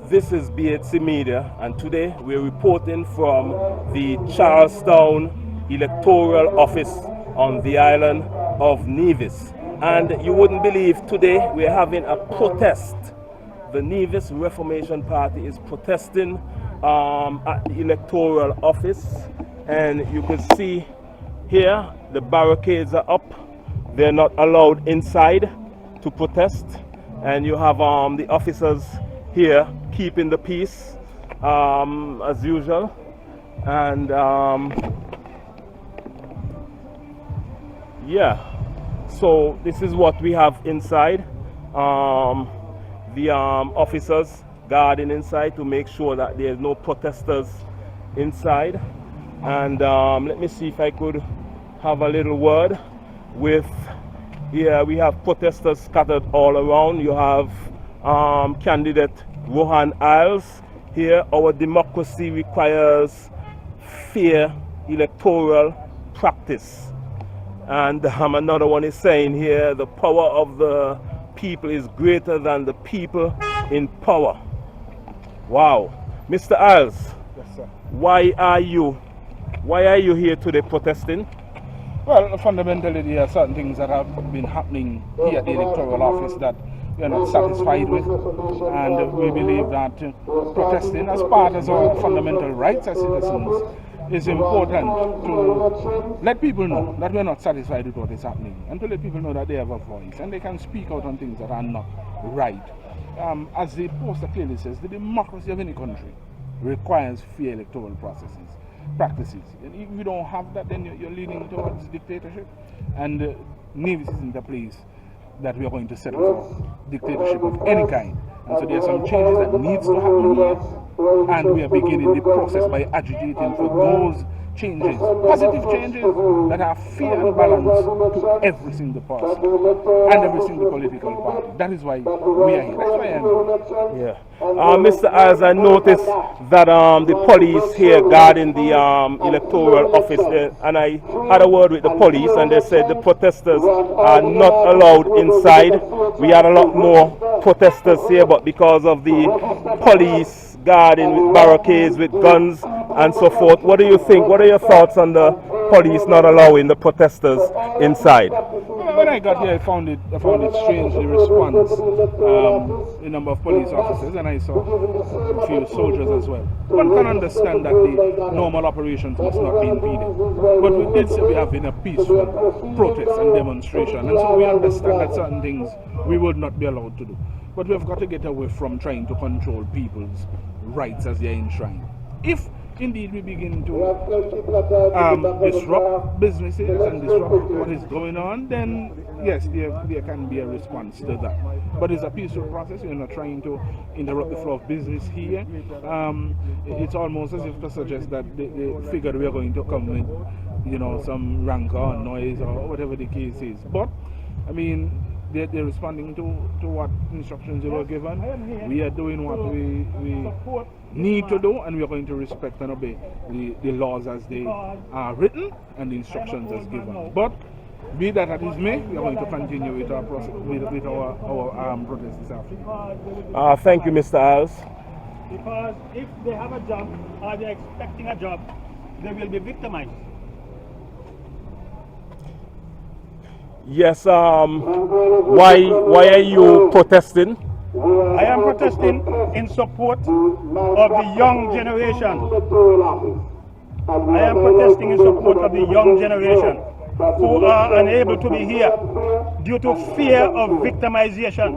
This is BHC Media, and today we're reporting from the Charlestown Electoral Office on the island of Nevis. And you wouldn't believe today we're having a protest. The Nevis Reformation Party is protesting at the Electoral Office, and you can see here the barricades are up. They're not allowed inside to protest, and you have the officers here keeping the peace as usual. And yeah, so this is what we have inside. The officers guarding inside to make sure that there's no protesters inside. And let me see if I could have a little word with, here we have protesters scattered all around. You have candidate Rohan Isles here. Our democracy requires fair electoral practice. And another one is saying here, the power of the people is greater than the people in power. Wow. Mr. Isles, yes, sir. Why are you here today protesting? Well, fundamentally there are certain things that have been happening here at the electoral office that we are not satisfied with, and we believe that protesting as part of our fundamental rights as citizens is important to let people know that we are not satisfied with what is happening, and to let people know that they have a voice and they can speak out on things that are not right. As the poster clearly says, the democracy of any country requires fair electoral practices. And if you don't have that, then you're leaning towards dictatorship, and Nevis isn't the place that we are going to settle for dictatorship of any kind. And so there are some changes that needs to happen here, and we are beginning the process by agitating for those changes, positive changes that are fair and balanced to every single person and every single political party. That is why we are here. That's why I am here. Yeah. Mr. Ayers, I noticed that the police here guarding the electoral office, and I had a word with the police, and they said the protesters are not allowed inside. We had a lot more protesters here, but because of the police guarding with barricades, with guns and so forth, what do you think? What are your thoughts on the police not allowing the protesters inside? When I got here, I found it strange, the response, the number of police officers, and I saw a few soldiers as well. One can understand that the normal operations must not be impeded, but we did say we have been a peaceful protest and demonstration, and so we understand that certain things we would not be allowed to do. But we've got to get away from trying to control people's rights as they are enshrined. If indeed we begin to disrupt businesses and disrupt what is going on, then yes, there can be a response to that. But it's a peaceful process. We're not trying to interrupt the flow of business here. It's almost as if to suggest that they figured we are going to come with, some rancor or noise or whatever the case is. But I mean, they're responding to what instructions they were given. We are doing what we need to do, and we are going to respect and obey the laws as they are written and the instructions as given. But be that as it may, we are going to continue with our process, with our protest this afternoon. Thank you, Mr. Ayers. Because if they have a job or they're expecting a job, they will be victimized. Yes, why are you protesting? I am protesting in support of the young generation. I am protesting in support of the young generation who are unable to be here due to fear of victimization.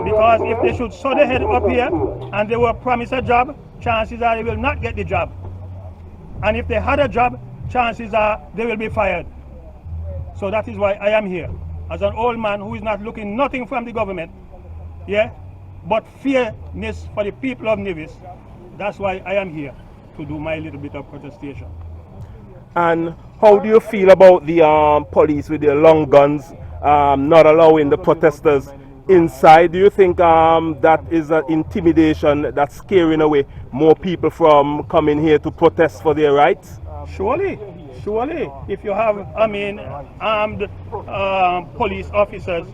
Because if they should sow their head up here and they were promised a job, chances are they will not get the job. And if they had a job, chances are they will be fired. So that is why I am here, as an old man who is not looking nothing from the government, but fairness for the people of Nevis. That's why I am here, to do my little bit of protestation. And how do you feel about the police with their long guns not allowing the protesters inside? Do you think that is an intimidation that's scaring away more people from coming here to protest for their rights? Surely. If you have, armed police officers,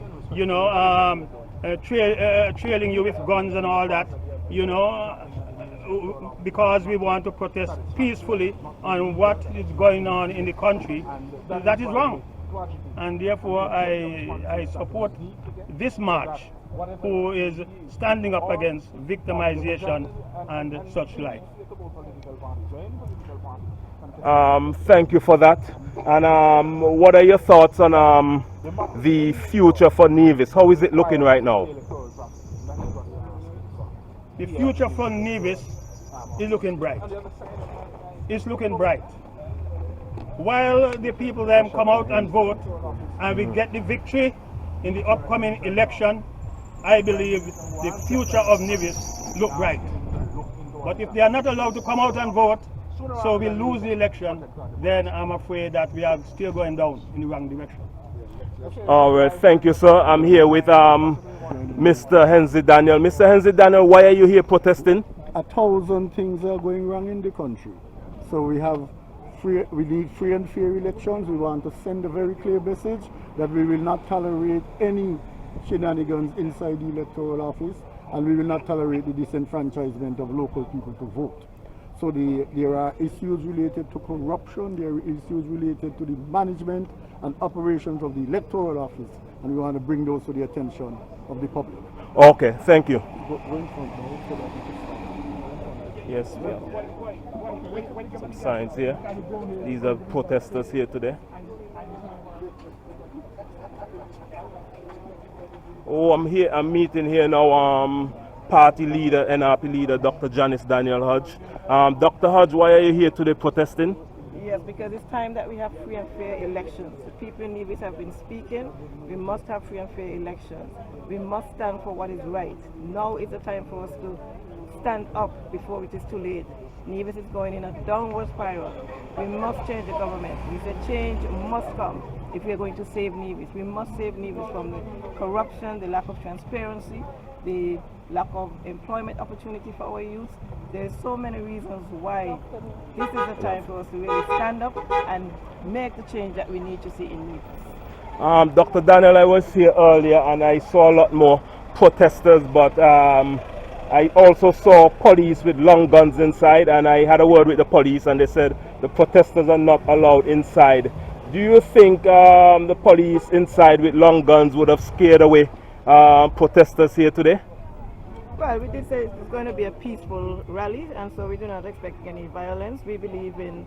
trailing you with guns and all that, you know, because we want to protest peacefully on what is going on in the country, that is wrong. And therefore I support this march, who is standing up against victimization and such like. Thank you for that. And what are your thoughts on the future for Nevis? How is it looking right now? The future for Nevis is looking bright. It's looking bright. While the people then come out and vote and we get the victory in the upcoming election, I believe the future of Nevis look bright. But if they are not allowed to come out and vote, so we lose the election, then I'm afraid that we are still going down in the wrong direction. All right, thank you, sir. I'm here with Mr. Hensley Daniel. Mr. Hensley Daniel, why are you here protesting? 1,000 things are going wrong in the country. So we need free and fair elections. We want to send a very clear message that we will not tolerate any shenanigans inside the electoral office, and we will not tolerate the disenfranchisement of local people to vote. So there are issues related to corruption, there are issues related to the management and operations of the electoral office, and we want to bring those to the attention of the public. Okay, thank you. Yes, we have some signs here. These are protesters here today. Oh, I'm meeting here now party leader, NRP leader, Dr. Janice Daniel Hodge. Dr. Hodge, why are you here today protesting? Yes, because it's time that we have free and fair elections. The people in Nevis have been speaking. We must have free and fair elections. We must stand for what is right. Now is the time for us to stand up before it is too late. Nevis is going in a downward spiral. We must change the government. We say change must come if we are going to save Nevis. We must save Nevis from the corruption, the lack of transparency, the lack of employment opportunity for our youth. There's so many reasons why this is the time for us to really stand up and make the change that we need to see in Nevis. Dr. Daniel, I was here earlier and I saw a lot more protesters, but I also saw police with long guns inside, and I had a word with the police and they said the protesters are not allowed inside. Do you think the police inside with long guns would have scared away protesters here today? Well, we did say it's going to be a peaceful rally, and so we do not expect any violence. We believe in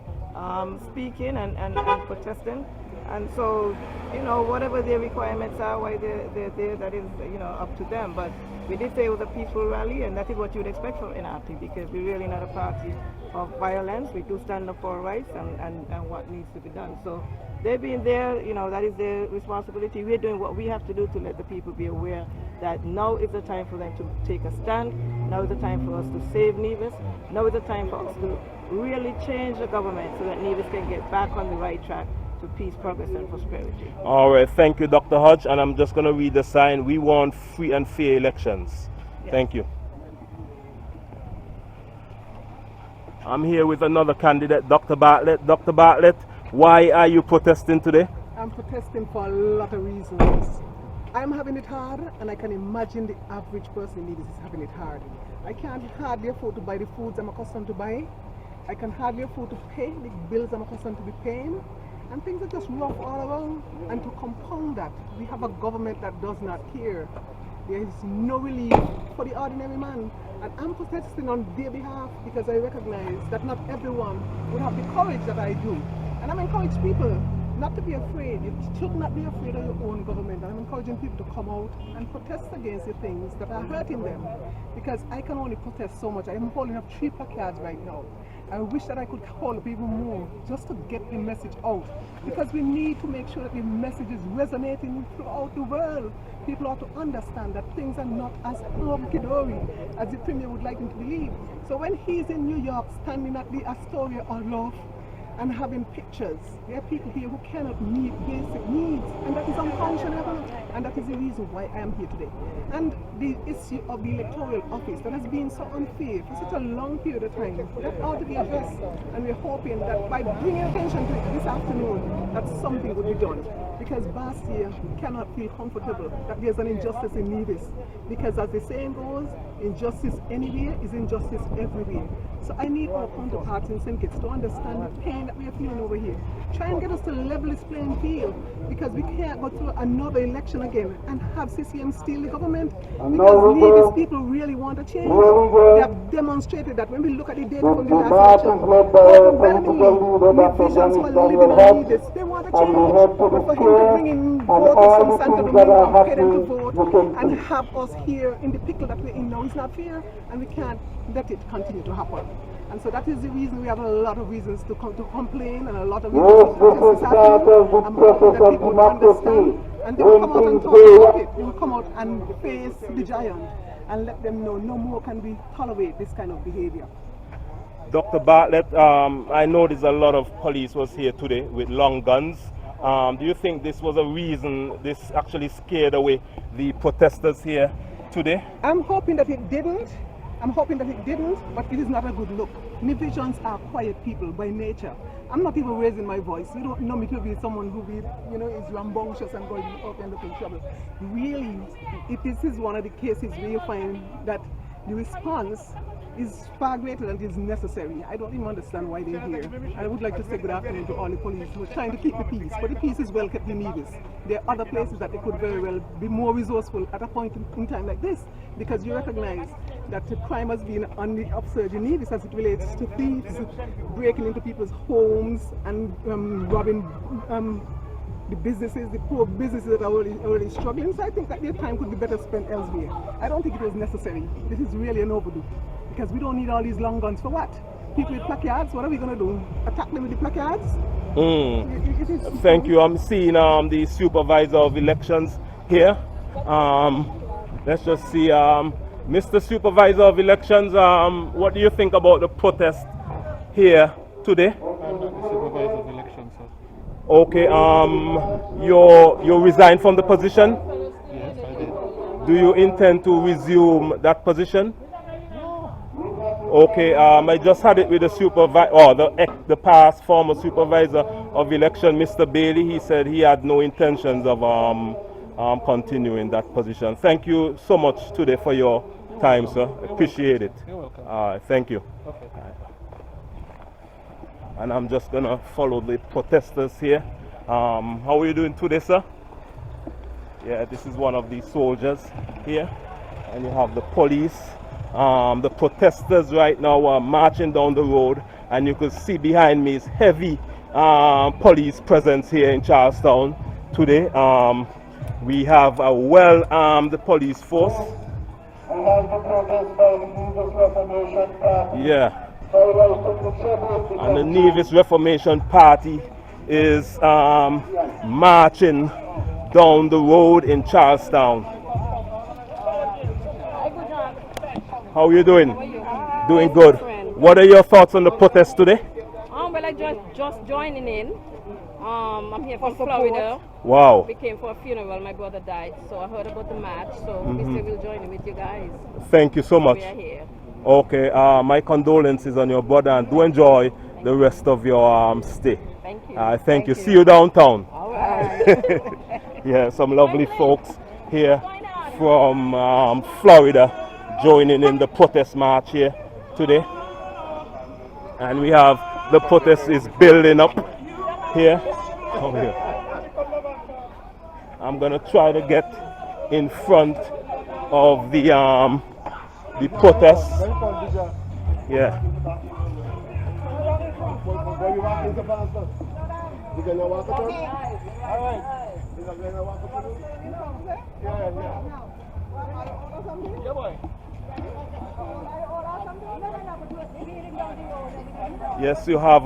speaking and protesting, and so, you know, whatever their requirements are, why they're there, that is, you know, up to them. But we did say it was a peaceful rally, and that is what you would expect from NRP, because we're really not a party of violence. We do stand up for our rights and what needs to be done. So they've been there, you know, that is their responsibility. We're doing what we have to do to let the people be aware that now is the time for them to take a stand. Now is the time for us to save Nevis. Now is the time for us to really change the government so that Nevis can get back on the right track to peace, progress, and prosperity. All right, thank you, Dr. Hodge, and I'm just going to read the sign. We want free and fair elections. Yes. Thank you. I'm here with another candidate, Dr. Bartlett. Dr. Bartlett, why are you protesting today? I'm protesting for a lot of reasons. I'm having it hard, and I can imagine the average person in Nevis is having it hard. I can't hardly afford to buy the foods I'm accustomed to buy. I can hardly afford to pay the bills I'm accustomed to be paying. And things are just rough all around. And to compound that, we have a government that does not care. There is no relief for the ordinary man. And I'm protesting on their behalf because I recognize that not everyone would have the courage that I do. And I'm encouraging people not to be afraid. You should not be afraid of your own government. And I'm encouraging people to come out and protest against the things that are hurting them. Because I can only protest so much. I am holding up 3 placards right now. I wish that I could hold up even more just to get the message out. Because we need to make sure that the message is resonating throughout the world. People ought to understand that things are not as hunky-dory as the Premier would like them to believe. So when he's in New York standing at the Astoria or Loft and having pictures. There are people here who cannot meet basic needs, and that is unconscionable, and that is the reason why I am here today. And the issue of the electoral office that has been so unfair for such a long period of time, that ought to be addressed, and we're hoping that by bringing attention to it this afternoon, that something would be done. Because Bastia cannot feel comfortable that there's an injustice in Nevis. Because as the saying goes, injustice anywhere is injustice everywhere. So I need our counterparts in syndicates to understand the pain that we are feeling over here. Try and get us to level this playing field, because we can't go through another election again and have CCM steal the government, because Nevis people really want a change. They have demonstrated that when we look at the data from the last election, overwhelmingly visions for living on Nevis, they want a change. But for him to bring in voters from Santo Domingo and pay them to vote and have us here in the pickle that we're in now is not fair, and we can't let it continue to happen. And so that is the reason we have a lot of reasons to complain, and a lot of reasons to protest this afternoon. I'm hoping that people will understand, and they will come out and talk about it. They will come out and face the giant and let them know no more can we tolerate this kind of behavior. Dr. Bartlett, I know there's a lot of police was here today with long guns. Do you think this was a reason this actually scared away the protesters here today? I'm hoping that it didn't. But it is not a good look. Nevisians are quiet people by nature. I'm not even raising my voice. You don't know me to be someone who is rambunctious and going up and looking trouble. Really, this is one of the cases where you find that the response is far greater than is necessary. I don't even understand why they're here. I would like to say good afternoon to all the police who are trying to keep the peace, but the peace is well kept in Nevis. There are other places that they could very well be more resourceful at a point in time like this, because you recognize that the crime has been on the upsurge in Nevis as it relates to thieves breaking into people's homes and robbing the businesses, the poor businesses that are already struggling. So I think that their time could be better spent elsewhere. I don't think it was necessary. This is really an overdue, because we don't need all these long guns for what? People with placards, what are we going to do? Attack them with the placards? Thank you. I'm seeing the supervisor of elections here. Let's just see. Mr. Supervisor of Elections, what do you think about the protest here today? I'm not the supervisor of elections, sir. Okay, you resigned from the position? Yes, I did. Do you intend to resume that position? Okay, I just had it with the supervisor, or the past former supervisor of election, Mr. Bailey. He said he had no intentions of continuing that position. Thank you so much today for your time, sir. Appreciate it. You're welcome. Thank you. Okay. And I'm just gonna follow the protesters here. How are you doing today, sir? Yeah, this is one of the soldiers here, and you have the police. The protesters right now are marching down the road, and you can see behind me is heavy police presence here in Charlestown today. We have a well-armed police force. Yeah. And the Nevis Reformation Party is marching down the road in Charlestown. How are you doing? Doing good. What are your thoughts on the protest today? Well, I just joining in. I'm here from Florida. Wow. We came for a funeral. My brother died, so I heard about the match. So we said we'll join in with you guys. Thank you so much. We are here. Okay. My condolences on your brother, and do enjoy the rest of your stay. Thank you. Thank you. See you downtown. All right. Yeah, some lovely folks here from Florida joining in the protest march here today. And we have the protest is building up here. Oh, here. I'm gonna try to get in front of the protest. Yeah. Yes, you have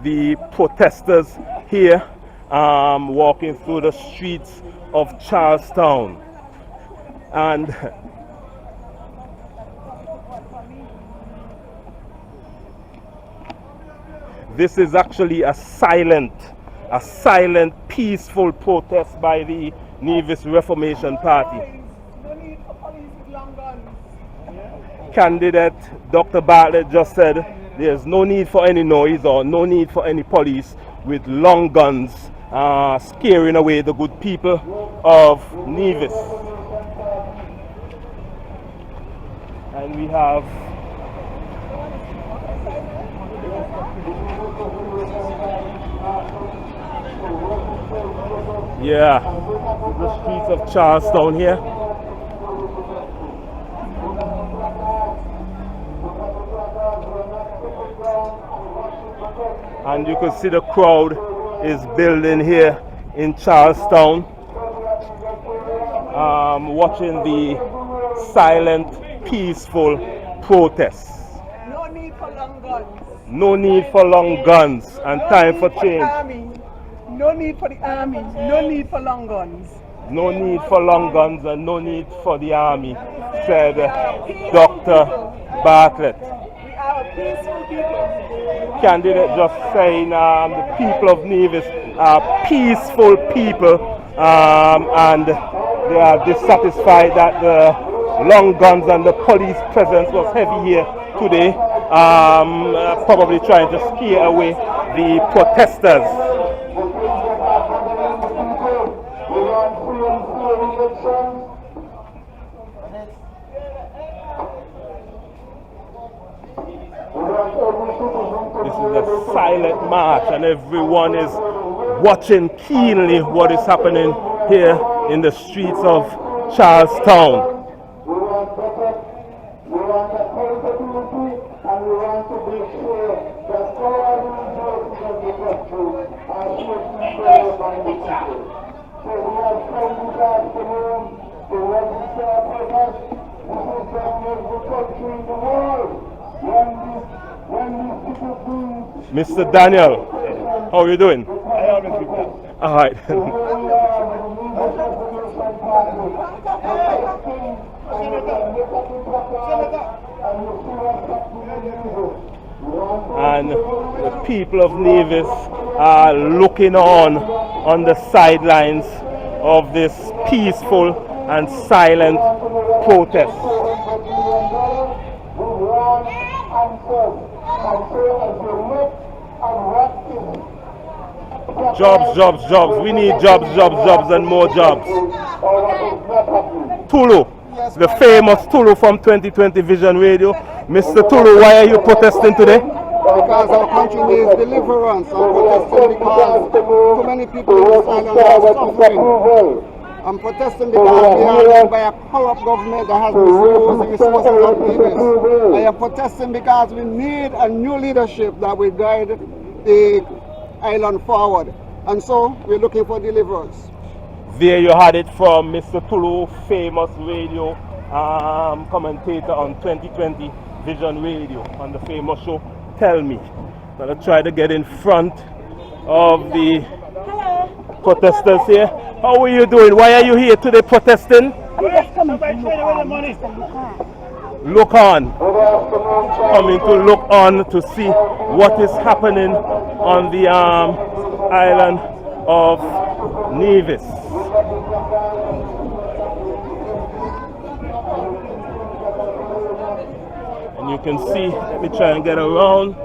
the protesters here walking through the streets of Charlestown, and This is actually a silent, peaceful protest by the Nevis Reformation Party. No need for police with long guns. Candidate Dr. Bartlett just said there's no need for any noise or no need for any police with long guns scaring away the good people of Nevis. And we have the streets of Charlestown here. And you can see the crowd is building here in Charlestown, watching the silent, peaceful protests. No need for long guns. No need for long guns and time for change. No need for the army. No need for long guns. No need for long guns and no need for the army, said Dr. Bartlett. We are a peaceful people. Candidate just saying the people of Nevis are peaceful people, and they are dissatisfied that the long guns and the police presence was heavy here today, probably trying to scare away the protesters. This is a silent march and everyone is watching keenly what is happening here in the streets of Charlestown. We want accountability and we want to be sure that all resources of the country are shared by the people. So we have come this afternoon to register our protest. This is from every country in the world. Mr. Daniel, how are you doing? I always do that. All right. And the people of Nevis are looking on the sidelines of this peaceful and silent protest. Jobs, jobs, jobs. We need jobs, jobs, jobs, and more jobs. Tulu, the famous Tulu from 2020 Vision Radio. Mr. Tulu, why are you protesting today? Because our country needs deliverance. I'm protesting because too many people in this island are suffering. I'm protesting because we are led by a corrupt government that has misused the resources of Nevis. I am protesting because we need a new leadership that will guide the island forward. And so we're looking for deliverance. There you had it from Mr. Tulu, famous radio commentator on 2020 Vision Radio on the famous show Tell Me. I'm going to try to get in front of the protesters here. How are you doing? Why are you here today protesting? Look on. Coming to look on to see what is happening on the island of Nevis. And you can see, let me try and get around.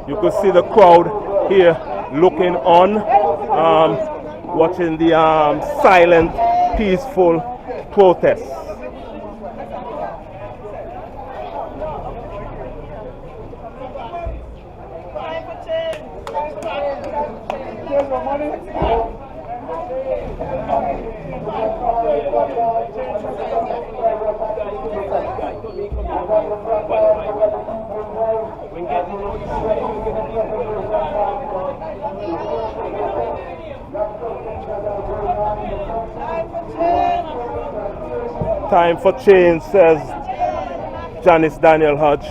You can see the crowd here looking on, watching the silent, peaceful protest. Time for change, says Janice Daniel Hodge.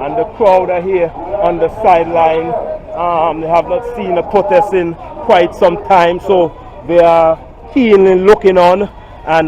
And the crowd are here on the sideline They have not seen a protest in quite some time, so they are keenly looking on. And